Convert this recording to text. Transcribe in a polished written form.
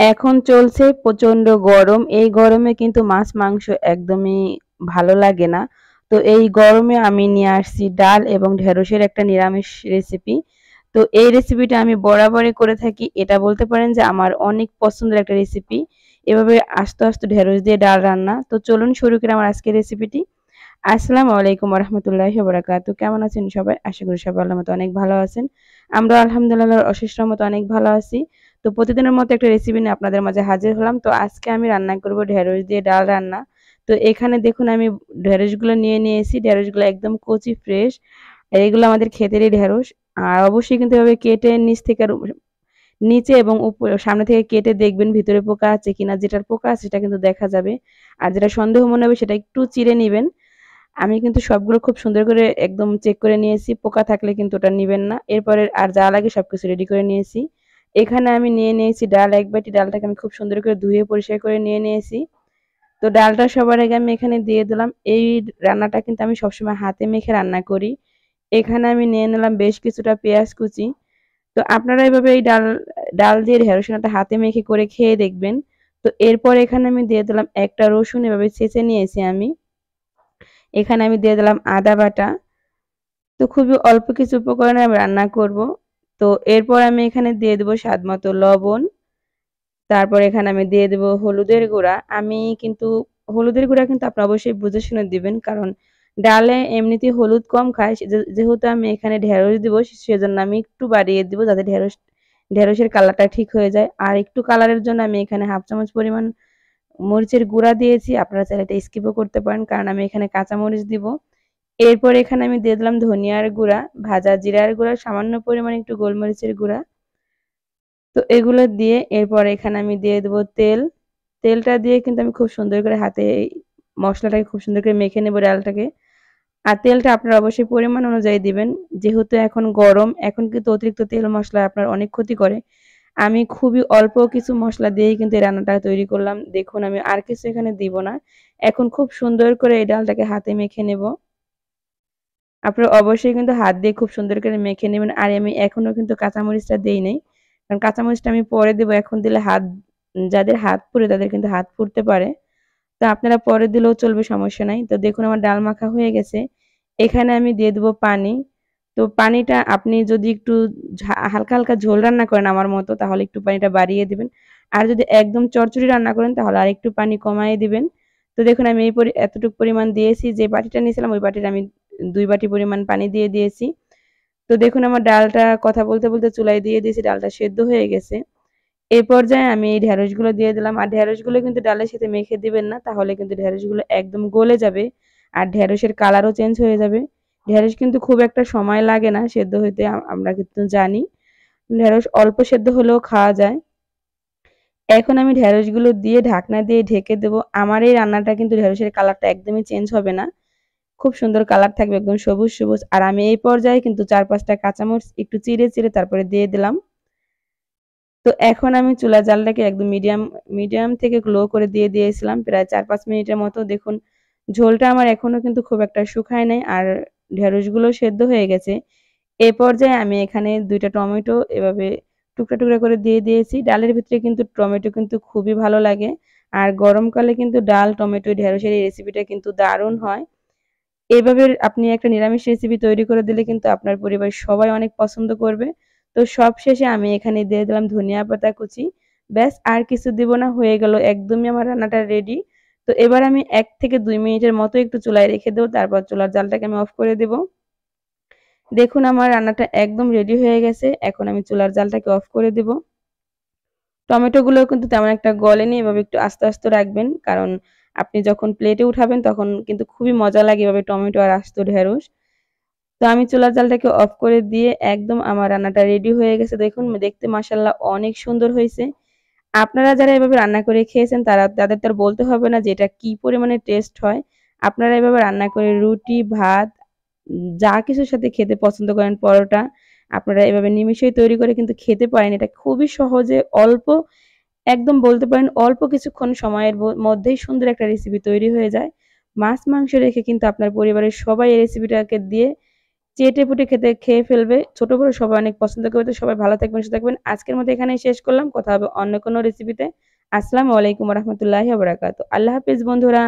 এখন চলছে প্রচন্ড গরম। এই গরমে কিন্তু মাছ মাংস একদমই ভালো লাগে না। তো এই গরমে আমি নিয়ে আসছি ডাল এবং ঢেঁড়সের একটা নিরামিষ রেসিপি। তো এই রেসিপিটা আমি বরাবরই করে থাকি। এটা বলতে পারেন যে আমার অনেক পছন্দের একটা রেসিপি। এভাবে আস্ত আস্ত ঢেঁড়স দিয়ে ডাল রান্না। তো চলুন শুরু করি আমার আজকের রেসিপিটি। আসসালামু আলাইকুম ওয়া রাহমাতুল্লাহি ওয়া বারাকাতুহু। কেমন আছেন সবাই? আশা করি সবাই আল্লাহর মতো অনেক ভালো আছেন। আমরা আলহামদুলিল্লাহ অশেষ রহমতে অনেক ভালো আছি। তো প্রতিদিনের মতো একটা রেসিপি নিয়ে আপনাদের মাঝে হাজির হলাম। তো আজকে আমি রান্না করব ঢেঁড়স দিয়ে ডাল রান্না। তো এখানে দেখুন আমি ঢেঁড়সগুলো নিয়ে নিয়েছি। ঢেঁড়সগুলো একদম কচি ফ্রেশ। আর এগুলো আমাদের ক্ষেতেরই ঢেঁড়স। আর অবশ্যই কিন্তু এভাবে কেটে নিচ থেকে আর নিচে এবং সামনে থেকে কেটে দেখবেন ভিতরে পোকা আছে কিনা। যেটার পোকা আছে সেটা কিন্তু দেখা যাবে। আর যেটা সন্দেহ মনে হবে সেটা একটু চিড়ে নিবেন। আমি কিন্তু সবগুলো খুব সুন্দর করে একদম চেক করে নিয়েছি। পোকা থাকলে কিন্তু ওটা নিবেন না। এরপরে আর যা লাগে সবকিছু রেডি করে নিয়েছি। এখানে আমি নিয়ে নিয়েছি ডাল ১ বাটি। ডালটাকে আমি খুব সুন্দর করে ধুয়ে পরিষ্কার করে নিয়ে নিয়েছি। তো ডালটা সবার আগে আমি এখানে দিয়ে দিলাম। এই রান্নাটা কিন্তু আমি সবসময় হাতে মেখে রান্না করি। এখানে আমি নিয়ে নিলাম বেশ কিছুটা পেঁয়াজ কুচি। তো আপনারা এভাবে এই ডাল ডাল দিয়ে ঢেঁড়স রান্নাটা হাতে মেখে করে খেয়ে দেখবেন। তো এরপর এখানে আমি দিয়ে দিলাম একটা রসুন এভাবে ছেঁচে নিয়েছি আমি। এখানে আমি দিয়ে দিলাম আদা বাটা। তো খুবই অল্প কিছু উপকরণে আমি রান্না করব। তো এরপর আমি এখানে দিয়ে দেব স্বাদমতো লবণ। তারপর এখানে আমি দিয়ে দেব হলুদের গুঁড়া। আমি কিন্তু হলুদের গুঁড়া কিন্তু আপনি অবশ্যই বুঝে শুনে দিবেন। কারণ ডালে এমনিতেই হলুদ কম খায়। যেহেতু আমি এখানে ঢেঁড়স দিব সেজন্য আমি একটু বাড়িয়ে দিব যাতে ঢেঁড়সের কালারটা ঠিক হয়ে যায়। আর একটু কালারের জন্য আমি এখানে 1/2 চামচ পরিমাণ মরিচের গুঁড়া দিয়েছি। আপনারা চাইলে এটা স্কিপও করতে পারেন কারণ আমি এখানে কাঁচা মরিচ দিব। এরপর এখানে আমি দিয়ে দিলাম ধনিয়ার গুঁড়া, ভাজা জিরার গুঁড়া, সামান্য পরিমাণে একটু গোলমরিচের গুঁড়া। তো এগুলো দিয়ে এরপর এখানে আমি দিয়ে দেব তেল। তেলটা দিয়ে কিন্তু আমি খুব সুন্দর করে হাতে এই মসলাটাকে খুব সুন্দর করে মেখে নেব ডালটাকে। আর তেলটা আপনারা অবশ্যই পরিমাণ অনুযায়ী দিবেন। যেহেতু এখন গরম, এখন কিন্তু অতিরিক্ত তেল মসলা আপনার অনেক ক্ষতি করে। আমি খুবই অল্প কিছু মসলা দিয়েই কিন্তু এই রান্নাটা তৈরি করলাম। দেখুন আমি আর কিছু এখানে দিব না। এখন খুব সুন্দর করে এই ডালটাকে হাতে মেখে নেব। আপনারা অবশ্যই কিন্তু হাত দিয়ে খুব সুন্দর করে মেখে নেবেন। আর আমি এখনো কিন্তু কাঁচামরিচটা দেই নাই। কারণ কাঁচামরিচটা আমি পরে দেব। এখন দিলে যাদের হাত পুড়ে তাদের কিন্তু হাত পুড়তে পারে। তো আপনারা পরে দিলেও চলবে সমস্যা নাই। তো দেখুন আমার ডাল মাখা হয়ে গেছে। এখানে আমি দিয়ে দেব পানি। তো পানিটা আপনি যদি একটু হালকা, হালকা ঝোল রান্না করেন আমার মতো তাহলে একটু পানিটা বাড়িয়ে দিবেন। আর যদি একদম চড়চড়ি রান্না করেন তাহলে আরেকটু পানি কমায়ে দিবেন। তো দেখুন আমি এতটুকু পরিমাণ দিয়েছি। যে বাটিটা নিয়েছিলাম ওই বাটির আমি ২ বাটি পরিমাণ পানি দিয়ে দিয়েছি। তো দেখুন আমার ডালটা কথা বলতে, বলতে চুলায় দিয়ে দিয়েছি। ডালটা সেদ্ধ হয়ে গেছে। এই পর্যায়ে আমি এই ঢেঁড়সগুলো দিয়ে দিলাম। আর ঢেঁড়সগুলো কিন্তু ডালের সাথে মেখে দিবেন না। তাহলে কিন্তু ঢেঁড়সগুলো একদম গলে যাবে। আর ঢেঁড়সের কালারও চেঞ্জ হয়ে যাবে। ঢেঁড়স কিন্তু খুব একটা সময় লাগে না সেদ্ধ হইতে আমরা কিন্তু জানি। ঢেঁড়স অল্প সেদ্ধ হলেও খাওয়া যায়। এখন আমি ঢেঁড়সগুলো দিয়ে ঢাকনা দিয়ে ঢেকে দেব। আমার এই রান্নাটা কিন্তু ঢেঁড়সের কালারটা একদমই চেঞ্জ হবে না। খুব সুন্দর কালার থাকবে একদম সবুজ, সবুজ। আর আমি এই পর্যায়ে কিন্তু ৪-৫ টা কাঁচামরিচ একটু চিড়ে, চিড়ে তারপরে দিয়ে দিলাম। তো এখন আমি চুলার জালটাকে একদম মিডিয়াম থেকে লো করে দিয়ে দিয়েছিলাম প্রায় ৪-৫ মিনিটের মতো। দেখুন ঝোলটা আমার এখনো কিন্তু খুব একটা শুকায় নাই আর ঢেঁড়সগুলো সেদ্ধ হয়ে গেছে। এ পর্যায়ে আমি এখানে ২ টা টমেটো এভাবে টুকরা, টুকরা করে দিয়ে দিয়েছি। ডালের ভিতরে কিন্তু টমেটো কিন্তু খুবই ভালো লাগে। আর গরমকালে কিন্তু ডাল, টমেটো, ঢেঁড়সের এই রেসিপিটা কিন্তু দারুণ হয়। এভাবে আপনি একটা নিরামিষ রেসিপি তৈরি করে দিলে কিন্তু আপনার পরিবারের সবাই অনেক পছন্দ করবে। তো সবশেষে আমি এখানে দিয়ে দিলাম ধনিয়া পাতা কুচি। ব্যাস আর কিছু দিব না, হয়ে গেল একদমই আমার রান্নাটা রেডি। তো এবার আমি ১ থেকে ২ মিনিটের মতো একটু চুলায় রেখে দেব। তারপর চুলার জালটাকে আমি অফ করে দেব। দেখুন আমার রান্নাটা একদম রেডি হয়ে গেছে। এখন আমি চুলার জালটাকে অফ করে দেব। টমেটোগুলোও কিন্তু তেমন একটা গলেনি। এভাবে একটু আস্তে, আস্তে রাখবেন। কারণ আপনি যখন প্লেটে উঠাবেন তখন কিন্তু খুবই মজা লাগে এভাবে টমেটো আর আস্ত ঢেঁড়স। তো আমি চুলার জালটাকে অফ করে দিয়ে একদম আমার রান্নাটা রেডি হয়ে গেছে। দেখুন দেখতে মাশাআল্লাহ অনেক সুন্দর হইছে। আপনারা যারা এভাবে রান্না করে খেয়েছেন তাদের তো আর বলতে হবে না যে এটা কি পরিমাণে টেস্ট হয়। আপনারা এভাবে রান্না করে রুটি, ভাত যা কিছুর সাথে খেতে পছন্দ করেন, পরোটা, আপনারা এভাবে নিমিষেই তৈরি করে কিন্তু খেতে পারেন। এটা খুবই সহজে একদম বলতে পারেন অল্প কিছুক্ষণ সময়ের মধ্যেই সুন্দর একটা রেসিপি তৈরি হয়ে যায়। মাছ, মাংস রেখে কিন্তু আপনার পরিবারের সবাই এই রেসিপিটাকে দিয়ে চেটেপুটে খেয়ে ফেলবে। ছোট বড় সবাই অনেক পছন্দ করবে। তো সবাই ভালো থাকবেন, সুস্থ থাকবেন। আজকের মতো এখানেই শেষ করলাম। কথা হবে অন্য কোনো রেসিপিতে। আসসালামু আলাইকুম ওয়া রাহমাতুল্লাহি ওয়া বারাকাতুহু। আল্লাহ হাফেজ বন্ধুরা।